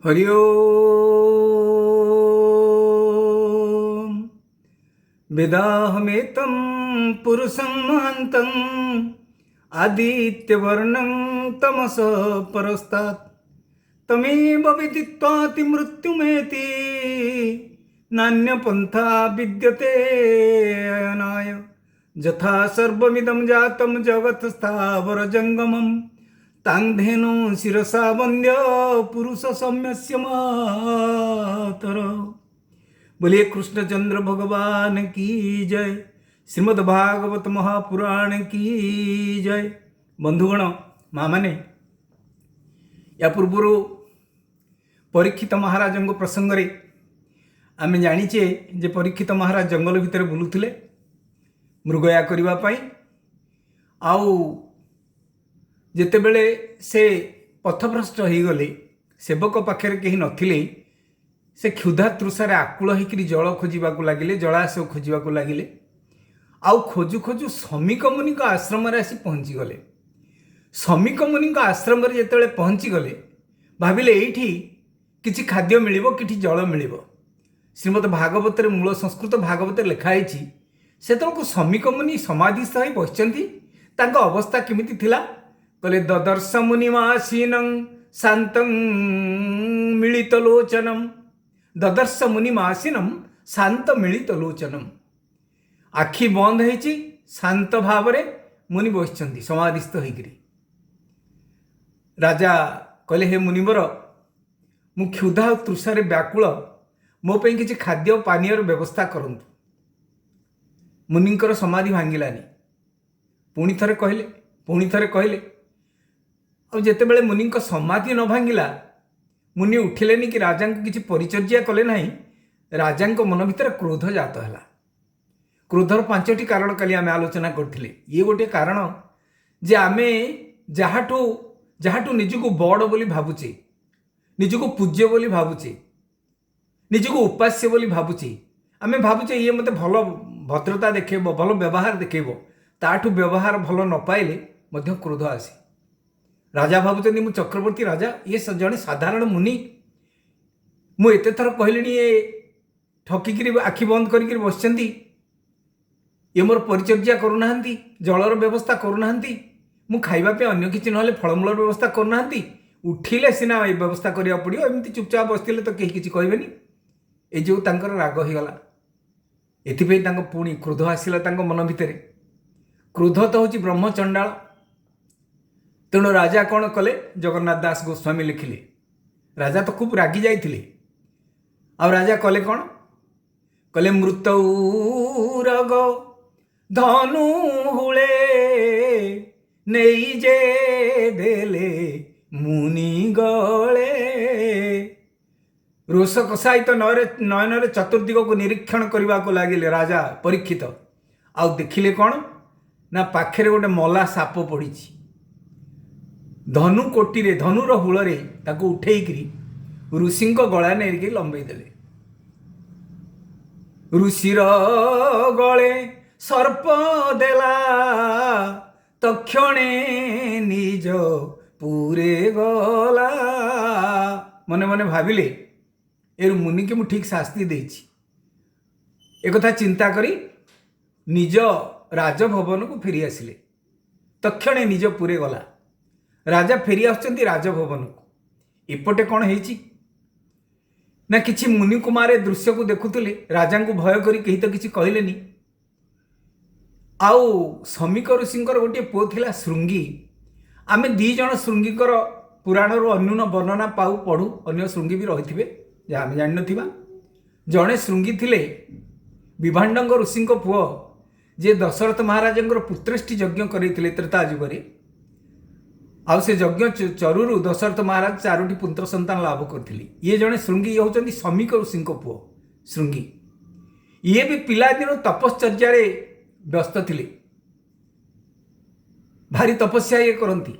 हरि ओम। वेदाहमेतं पुरुषं महान्तं आदित्यवर्णं तमसः परस्तात् तमेव विदित्वाति मृत्युमेति नान्यपन्था विद्यते अयनाय। यथा सर्वमिदं जातं जगत् स्थावरजङ्गमं तांधेनु शिरसा वंद्य पुरुष सम्यस्य मातर। बोलिए कृष्णचंद्र भगवान की जय। श्रीमद् भागवत महापुराण की जय। बंधुगण माँ मैंने या पूर्वर परीक्षित महाराज प्रसंग रे आम जानीचे जे परीक्षित महाराज जंगल भितर बुलुथिले मृगया करने आउ जेतेबेले से पथभ्रष्ट हो गले सेवक पाखे कहीं नथिले से क्षुधा तृषार आकुल होकर जल खोजा लगिले जलाशय खोजा लगिले आउ खोजु खोजु शमिक मुनि आश्रम आसी पहुँची गले। शमिक मुनि आश्रम जिते पहुँची गले भाविले ये किसी खाद्य मिल कि जल मिल। श्रीमद् भागवत मूल संस्कृत भागवत लिखाई से शमिक मुनि समाधिस्थ हो बसचंती अवस्था केमिति थिला कहले ददर्श मुनिमासीनं शांतं मिलितलोचनम। ददर्श मुनिमासीनं शांत मिलितलोचनम। आखि बंद होइछि शांत भाव रे मुनि बसचंती समाधिस्थ होइकरी। राजा कहले हे मुनिवर मु क्षुधा और तृषारे व्याकुल मो पे किछि खाद्य पानीयर व्यवस्था करंतु। मुनिंकर समाधि भांगिलानी। पुणी थरे कहले अब जितेबले मुनि समाधि न भांगिला मुनि उठिलेनी कि राजा को किसी परिचर्या कले ना राजा मन भीतर क्रोध जात है। क्रोधर 5टी कारण कल आम आलोचना करथिले। ये गोटे कारण जे आमे जहाठू निजको बड़ बोली भावुचे निजको पूज्य बोली भावुचे निजको उपास्य बोली भावुचे आमे भावुचे ये मते भल भद्रता देखेब भल व्यवहार देखेब ताठू व्यवहार भल न पाइले मध्य क्रोध आसे। राजा भावुଛନ୍ତି मु चक्रवर्ती राजा ये जड़े साधारण मुनि मु एते थर कहलिनी ये ठकिकी आखि बंद कर बसचंती ये मोर परिचर्या करूना जलर व्यवस्था करूना मु खाइबा पे अन्य किसी ना फलमूल व्यवस्था करूना उठिले सिना ये व्यवस्था करिया पड़ियो एमती चुपचाप बसथिले तो कहीं किसी कहबेनी। ए जो तांकर राग हो गला एथिपे तांको पुणी क्रोध आसिला तांको मन भितरे। क्रोध तो होची ब्रह्मचंडाल। तेणु राजा कौन कले जगन्नाथ दास गोस्वामी लिखिले राजा तो खूब रागी जाइथिले आ राजा कले कौन कले मृतौरग धनु हुले नहीं जे देले मुनि गले। रोष कषायित नयन चतुर्दिग को निरीक्षण करने को लगिले राजा परीक्षित आउ देखिले कौन ना पाखे गोटे मला साप पड़ी धनु कोटी रे धनुर हुल रे ताको उठेइकरी ऋषि गला नेरिके लंबई देले। ऋषिर गले सर्प देला तक्षणे निज पूरे गला। मने मने भाविले ए मुनि के मु ठीक शास्ति देछि एक कथा चिंता करी निज राजभवन को फेरी आसिले। तक्षणे निज पूरे गला राजा फेरी आसुचंती राजभवन को। एपटे कौन है ना किछि मुनि कुमार दृश्य को देखुले राजा को भय करी कहीं तो किछि कहलेनी। आउ शमिक ऋषिंकर गोटे पुओ थिला श्रृंगी। आमे 2 जण श्रृंगीकर पुराण अन्यून वर्णना पाऊ पढ़ू अन्य श्रृंगी भी रही जहाँ आम जान नथिबा। जड़े श्रृंगी थिले विभाण्डंग ऋषि पुओ जे दशरथ महाराज पुत्रेष्टि यज्ञ करते त्रेता जुगरे आउ से यज्ञ चरुरु दशरथ महाराज 4टी पुत्र संतान लाभ करते। ये जड़े श्रृंगी ये होचंदी शमिक ऋषि पुओ श्रृंगी। ये भी पिला दिन तपश्चर्या व्यस्त थिले भारी तपस्या ये करती।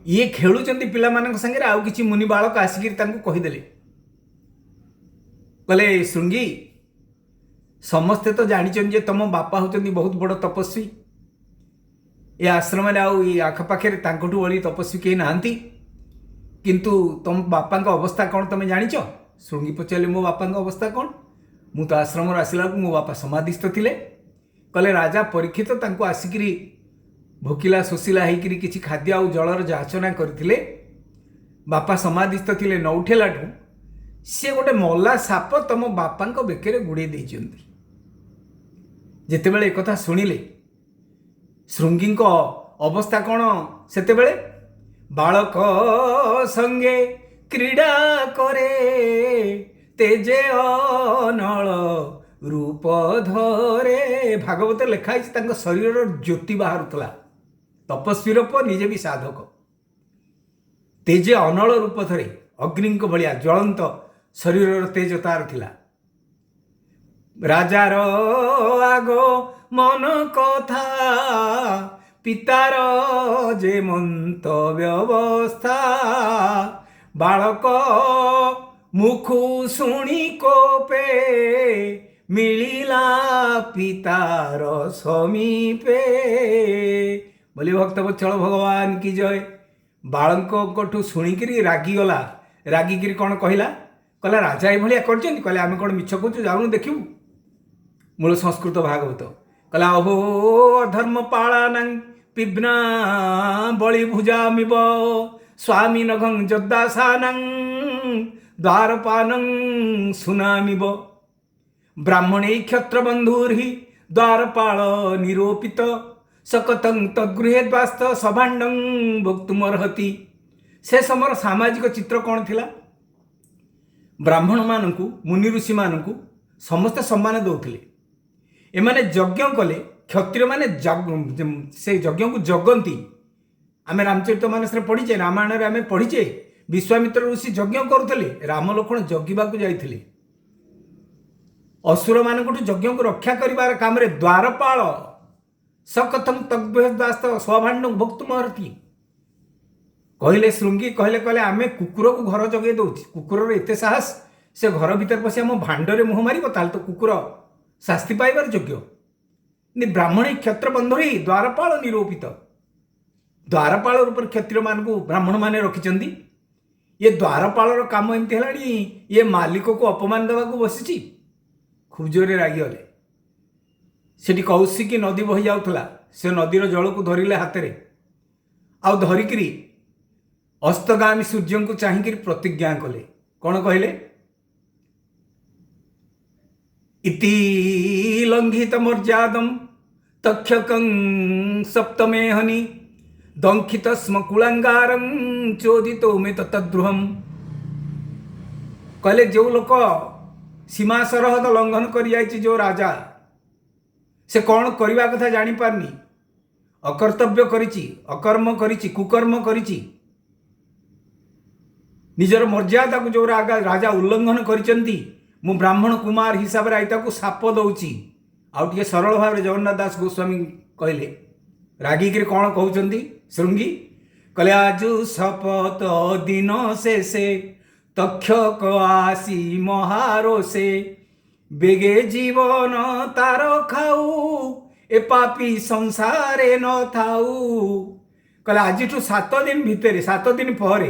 ये खेलुचंदी पिला मानक संगे आउ किछि मुनि बालक आसिक कहीदेले कहले श्रृंगी समस्ते तो जानिछन जे तुम बापा होचंदी बहुत बड़ तपस्वी ये आश्रम आखपाखे बड़ी तपस्वी कहीं नहांती किंतु तुम बापा अवस्था कौन तुम जानिच? श्रृंगी पचारे मो बापा अवस्था कौन? मु तो आश्रम आसला मो बापा समाधिस्थ थिले। कले राजा परीक्षित तांको आसिकी भोकिला शोषिला होकर किसी खाद्य आउ जलर जाचना करथिले। बापा समाधिस्थ थिले न उठेलाठू सी गोटे मल्ला साप तुम बापा बेकरे गुड़े देइचंती। जेतेबेले एक कथा शुणिले श्रृंगी अवस्था कौन सेतेबेले? बालक संगे क्रीड़ा करे तेजे अनल रूप धरे। भागवत लिखाई शरीर ज्योति बाहरुला। तपस्वी रूप निजे भी साधक। तेजे अनल रूप धरे अग्नि भाया ज्वलंत शरीर तेज तार थिला। राजार आगो मन कथा पितार जे मंत व्यवस्था। बालक मुखु शुणी कोपे मिलिला पितार समीपे। बोली भक्तवत्सल भगवान की जय। बालक शुणिकी रागिगला। रागिकी कौन कहला? कहला राजा ये कर कहले आम कौन मिछ कहूँ जाऊन देखू। मूल संस्कृत भागवत कहला अहो अधर्म पालानां पिब्ना बलि भुजामिव स्वामी नघं जद्दासानां द्वारपानं सुनामिव। ब्राह्मणे क्षत्र बंधुर्हि द्वारपाल निरोपित सकतं तद्गृहे द्वास्त सभाण्डं भोक्तुमर्हति। से समय सामाजिक चित्र कौन थिला? ब्राह्मण मानकु मुनि ऋषि मानकु समस्त सम्मान दौले। एमाने यज्ञ कले क्षत्रिय माने से यज्ञ को जगंती। आम रामचरित मानस पढ़ीचे रामायण आम पढ़ीचे विश्वामित्र ऋषि यज्ञ करुले। राम लक्ष्मण जगिबा को जाइथिले। असुर मानकु यज्ञ को रक्षा करिवार काम रे द्वारपाल सकथं तद्गृहदास्त स्वभाण्डं भोक्तुमर्हति। कहले श्रृंगी कहले आमे कुकुर को घर जगे दौची। कुकुर एते साहस से घर भीतर पशि आम भाण्डरे मुह मारिब ताल तो कुकुर शास्ति पाइबार योग्य। ब्राह्मण क्षत्र बंधुरी द्वारपाल निरूपित। द्वारपाल रूप क्षत्रिय मान को ब्राह्मण माने रखिचंदी। ये द्वारपाल काम एमती है ये मालिक को अपमान देवा को बसी। खूब जोरे रागिगले। सेठी कौशिकी नदी बही जाउथला। से नदीर जल को धरिले हाथ में आउ धरिकी अस्तगामी सूर्य को चाहिए प्रतिज्ञा कले। कौन कहले? इति लंघित मर्यादम तक्षकं सप्तमे हनि दंखित स्म कुलांगारं चोदितो मे तद्रुहम। कहले जो लोक सीमा सरहद लंघन कर जाइछि जो राजा से कौन करने कथा जानी पारनी। अकर्तव्य करिछि अकर्म करिछि कुकर्म करिछि। निजर मर्यादा को जो राजा उल्लंघन करिसेंती मु ब्राह्मण कुमार हिसाब से आईता को साप दौची। आउ टे सरल भाव में जगन्नाथ दास गोस्वामी कहले रागिकी कौन कहते श्रृंगी? कहले आजु शपथ दिन शेषे तक्षक आसी महारोषे बेगे जीवन तार खाऊ ए पापी संसारे न थाऊ। कहले आज 7 दिन भितर 7 दिन पर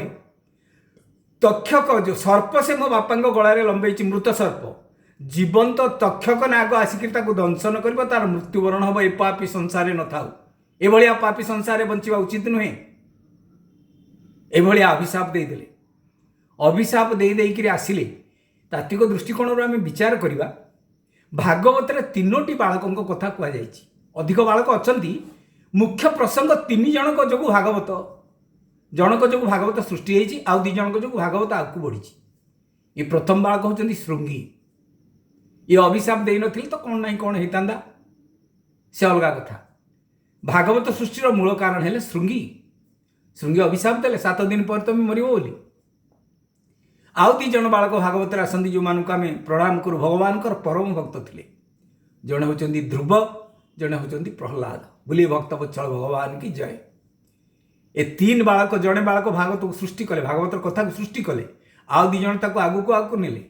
तक्षक जो सर्प से मो बापा गलारे लंबे मृत सर्प जीवंत तक्षक नाग आसिक दंशन कर तार मृत्युवरण हम ए पापी संसार न थाऊ। एभलिया पापी संसार बंचिबा उचित नुहे। एभलिया अभिशाप देदेले। अभिशाप देकर आसिले तात्विक दृष्टिकोण आम विचार करवा। भागवत 3टी बालकों कथा कहुई। अधिक बालक अच्छा मुख्य प्रसंग 3 जनक जो भागवत जनक जो भागवत सृष्टि होती आउ 2 जनक जो भागवत आगू बढ़ी। ये प्रथम बालक होती श्रृंगी। ये अभिशाप दे नी तो कौन ना कौन होता से अलग कथा। भागवत सृष्टिर मूल कारण है श्रृंगी। श्रृंगी अभिशाप देले 7 दिन पर तुम मर बोली। आउ 2 जन बालक भागवत आसती जो मानक आम प्रणाम करूँ भगवान परम भक्त थे। जड़े होती ध्रुव जड़े होती प्रहलाद। बोली भक्तवत्सल भगवान की जय। ए 3 बालक जड़े बालक भागवत को सृष्टि कले भागवत कथा को सृष्टि कले आउ 2 जन आगू आगू नेले।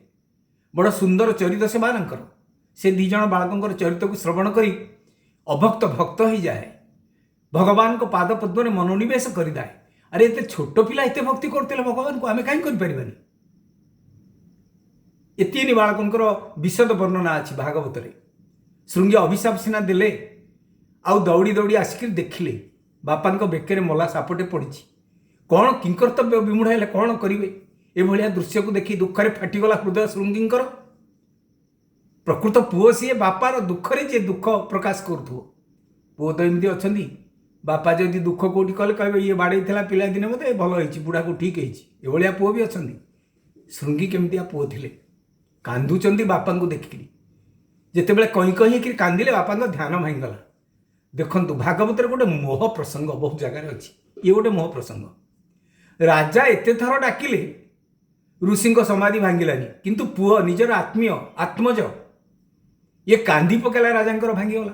बड़ सुंदर चरित्र से मानकर से 2 जन बालकों चरित्र को श्रवण करी अभक्त भक्त हो जाए। भगवान को पाद पद्म मनोनिवेश करदाए अरे एते छोट पिला एते भक्ति करते भगवान को आम कहीं कर एतिनी बालकर विशद वर्णना अच्छी भागवत रे। श्रृंगी अभिशाप सीना देले आउ दौड़ी दौड़ी आसिक देखिले बापा बेकर मला सापटे पड़ी कौन किंकर्तव्य विमूढ़ है कौन करेंगे एभलिया दृश्य को देखी दुखरे फाटीगला हृदय श्रृंगींकर। प्रकृत पुओ सी बापार दुखरे जे दुख प्रकाश करूथो पुओ तो एमती अच्छा बापा जदि दुख कौटी कले कहे ये बाड़े पिला दिने मत भल हो बुढ़ा को ठीक है पुओ भी अच्छा। श्रृंगी केमतिया पुओ थिले कांदुचंदी बापा को देखिकी जिते बड़े कहीं कहीं कांदिले बापा ध्यान भांगीगला। देखंतु भागवत गोटे मोह प्रसंग बहुत जगार अच्छी ये गोटे मोह प्रसंग। राजा एते थर डाकिले ऋषि समाधि भांगिलानी किंतु पुओ निजर आत्मीय आत्मज ये कांदी पकेला राजा भांगीगला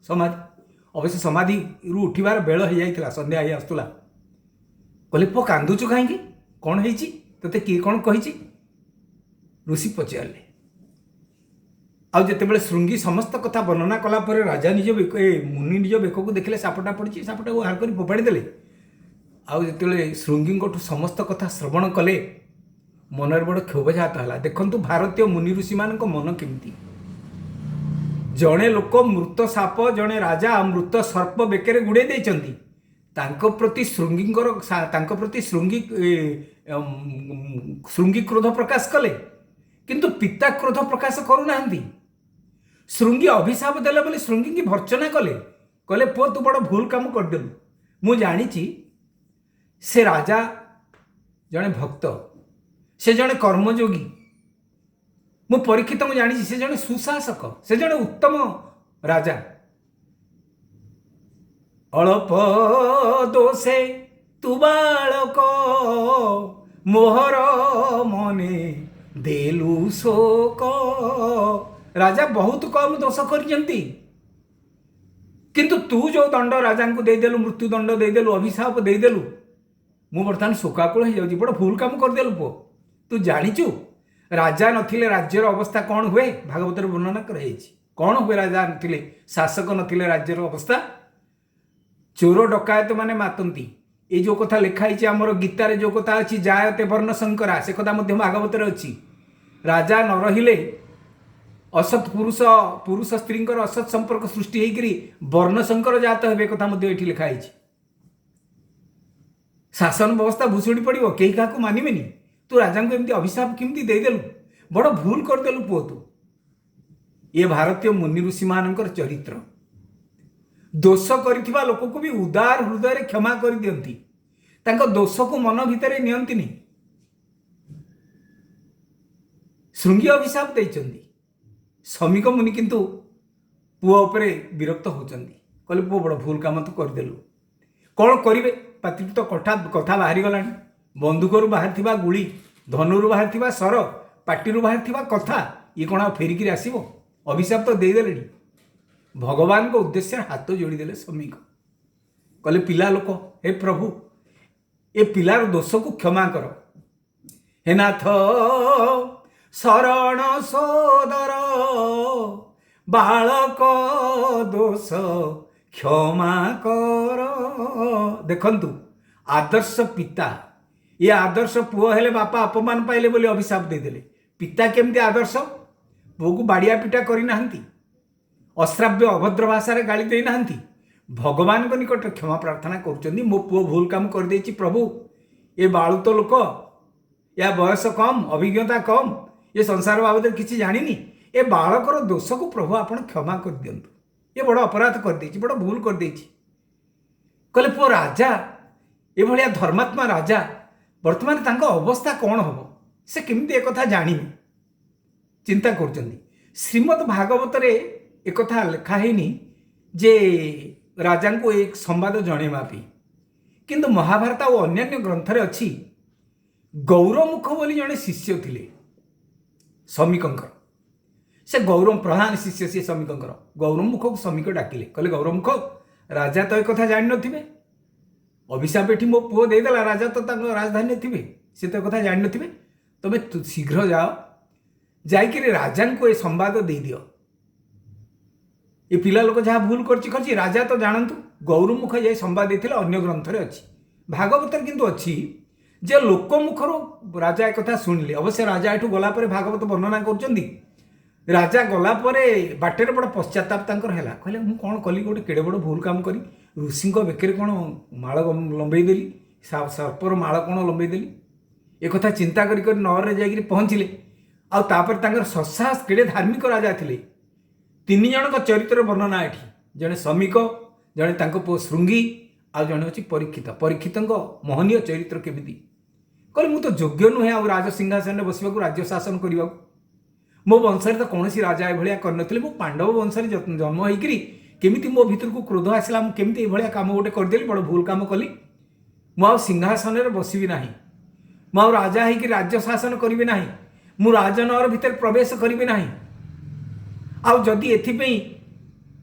समाधि। अवश्य समाधि रु उठिबार बेल हो जाइतिला संध्या ही आसुला कहले पुओ कांदुचु कहीं कौन होइछि तते किए कौन कहिछि ऋषि पचारे आउ जितेबाला श्रृंगी समस्त कथा वर्णना कलापर राजा निज बेक मुनि निज बेक को देखले सापटा पड़ी सापटा को हार कर फोपाड़ी देले। आउ जिते श्रृंगी समस्त कथा श्रवण कले मनर बड़ क्षोभ जात है। देखंतु भारतीय मुनि ऋषि मान मन केमती जड़े लोक मृत साप जड़े राजा मृत सर्प बेकरे गुड़े देइचंती प्रति श्रृंगी क्रोध प्रकाश कले किंतु पिता क्रोध प्रकाश करूना। श्रृंगी अभिशाप देले बोली श्रृंगी की भर्चना कले कहले पुओ तू बड़ भूल काम करदेलु मु जानी से राजा जड़े भक्त से जड़े कर्मयोगी मु परीक्षित मु जानी से जड़े सुशासक से जड़े उत्तम राजा अल्प दोषे तू बालक मोहर मने देलु शोक। राजा बहुत कम दोष करजंती किंतु तू जो दंड राजा को देदेलु मृत्यु दंड देदेलु अभिशाप देदेलु मु बर्तमान शोकाकुल हो जाउची बड़ भूल काम करदेलु पुओ तू जानिचु राजा नथिले राज्यर अवस्था कौन हुए भागवत वर्णना कराइछि कौन हुए राजा नथिले शासक नथिले राज्यर अवस्था चोर डकायत माने मातंती ये जो कथा लिखाई आमर गीतार जो कथा अच्छी जायते वर्ण शंकरा से कथा मध्य भागवत अच्छी राजा न रहिले असत पुरुष स्त्री असत संपर्क सृष्टि होकर वर्ण शंकर जात हे कथा ये लिखाई शासन व्यवस्था भूषुड़ी पड़ो कहीं क्या मानवेनि तू राजा को एमती अभिशाप केमती देदेलु बड़ भूल करदेलु पुओ तू। ये भारतीय मुनि ऋषि मानकर चरित्र दोष करिथिबा लोक को भी उदार हृदय क्षमा कर दियंती तांको दोष को मन भितर नियंतिनी। श्रृंगी अभिशाप देइचंदी समीक मुनि किंतु पुओ उपरे विरक्त होचंदी कहले पुओ बड़ भूल काम तो करदेलु कौन करिवे पाटी तो कथा कथा बाहरी गलानी बंदूकरू बाहर थिबा गुली धनुरु बाहर थिबा सर पाटीरु बाहर थिबा कथा ये कौन फेरिकी आसीबो अभिशाप तो देदेले भगवान को उद्देश्य हाथ जोड़ीदेले समीक कहले पिला लोक हे प्रभु ए पिलार दोष को क्षमा कर हे नाथ शरण सोदर बालक दोष क्षमा कर। देखंतु आदर्श पिता ये आदर्श पुओ हेले बापा अपमान पाइले बोली अभिशाप देदेले पिता केमती आदर्श पुओ को बाड़िया पिटा करना अश्राव्य अभद्र भाषा रे गाली देना भगवान को निकट क्षमा प्रार्थना कर मो पुओ भूल काम कर देछि प्रभु ये बालुत लोक या बयस कम अभिज्ञता कम ये संसार बाबद किसी जानिनी ए बालकर दोष को प्रभु आपण क्षमा कर दियंतु ये बड़ अपराध कर देछि बड़ भूल कर देछि। कहले पुओ राजा ए भलिया धर्मात्मा राजा वर्तमान तांको अवस्था कौन हम से केमती एक कथा जानिबे चिंता करछंदी। श्रीमद् भागवत रे एक कथा लिखा हैनी जे राजा को एक संवाद जणेमा पई किंतु महाभारत और अन्य ग्रंथ रे अच्छी गौरमुख बोली जड़े शिष्य थिले समीकंकर से गौरव प्रधान शिष्य सी समीकंकर गौरमुख को समीक डाकिले कहले गौरमुख राजा तो एक कथा जान नथिबे अभिशाप एठी मो पुओ देदेला राजा तो राजधानी थे से तो कथा जान नथिबे तबे शीघ्र जाओ जाइकि राजा को ये संवाद दे दियो ये पिला लोक जहाँ भूल करछि राजा तो जानतु गौरमुख ये संवाद देथिले अन्य ग्रंथ रे अछि भागवत किंतु अच्छी जे लोकमुखर राजा एक कथा शुणिले। अवश्य राजा एठू गला पर भागवत वर्णना कर राजा गला बाटर बड़ पश्चाताप है कहले मुझे कौन कली गोटे केड़े बड़ भूल काम करी ऋषि बेकर कौन माड़ लंबईदेली सर्पर माड़ कौन लंबईदेली एक कथा चिंता कर नगर में जा पहुँचले आपर ससाहस केड़े धार्मिक राजा थे। तीन जन चरित्र वर्णना एठी जड़े समीक जड़े पु श्रृंगी आ जड़े अच्छी परीक्षित परीक्षित मोहनीय चरित्र केमिति कहले मुझे तो योग्य नुहे आ राज सिंहासन में बसवाक राज्य शासन करने मो वंश तो कौन राजा ये कर मो पांडव वंश जन्म होकरी केमिति मो भीतर को क्रोध आसला केमिति ये कम गोटे करदेली बड़ भूल काम कली मु सिंहासन में बसबी ना मु राजा होकर राज्य शासन करी ना मु राजनगर भितर प्रवेश करी ना आउ जदि एथिपई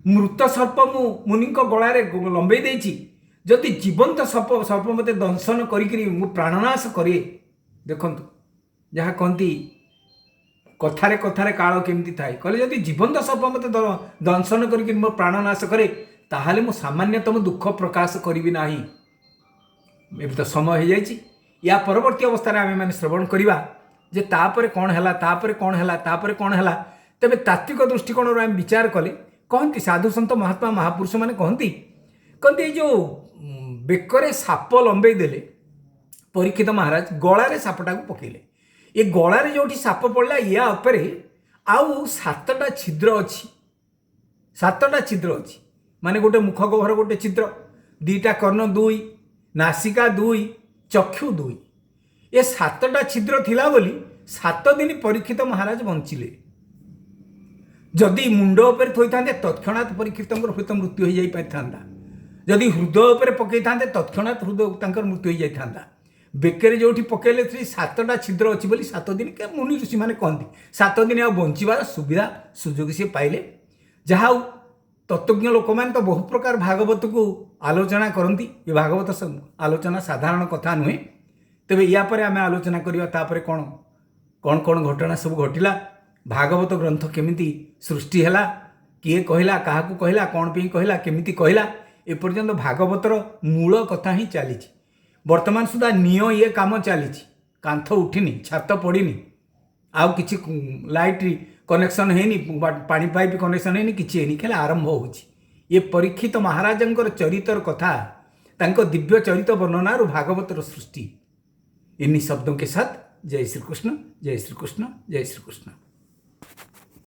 मृत सर्प मु मुनि गलारे लंबई देछि जदि जीवंत सर्प मते दंशन करी मु प्राणनाश करे देखंतु जहाँ कहती कथारे कथारे काल केमती थाए कहले जदि जीवंत सर्प मते दंशन करी मो प्राणनाश करे ताहाले मु सामान्यतम दुख प्रकाश करी ना एबे तो समय हो जाइछि या परवर्ती अवस्था आमे माने श्रवण करिबा जे तापर कौन है तापर कौन है तापर कौन है तेरे तात्विक दृष्टिकोण आम विचार कले कहती साधु सन्त महात्मा महापुरुष मैंने कहती जो बेकरे साप लंबई देले परीक्षित महाराज गलार सापटा को पकेले ये गलार जो साप पड़ा या आउ सातटा छिद्र अच्छी सातटा छिद्र अच्छी माने गोटे मुख गहर गोटे छिद्र दीटा कर्ण दुई नासिका दुई चक्षु दुई ये सातटा छिद्र थिला बोली 7 दिन परीक्षित महाराज बंचिले जदि मुंड उपर थोई था तत्क्षणात परीक्षित हृत मृत्यु हो जाता जदि हृदय उपर पकई था तत्क्षणात हृदय मृत्यु हो जाता बेकर जो पकेले 7टा छिद्र अच्छी बोली 7 दिन के मुनि ऋषि मैंने कहती 7 दिन आ बंचार सुविधा सुजोग सी पाइले जहाँ तत्वज्ञ लोक मैंने तो बहुत प्रकार भागवत को आलोचना करती ये भागवत आलोचना साधारण कथा नुहे तेरे यापर आम आलोचना करवा कौन कौन कौन घटना सब घटला भागवत ग्रंथ केमिति सृष्टि है किए कहला क्या कहला कौन पे कहला केमिति कहला एपर्यंत भागवतर मूल कथा ही चली वर्तमान सुधा नियो ये काम चली कांथ उठिनी छात पड़नी आउ कि लाइट कनेक्शन है पानी पाइप कनेक्शन है किसी है खेल आरंभ हो ये परीक्षित महाराजंकर चरित्र कथा तांको दिव्य चरित्र वर्णना भागवतर सृष्टि इन्हीं शब्दों के साथ जय श्री कृष्ण जय श्री कृष्ण जय श्री कृष्ण।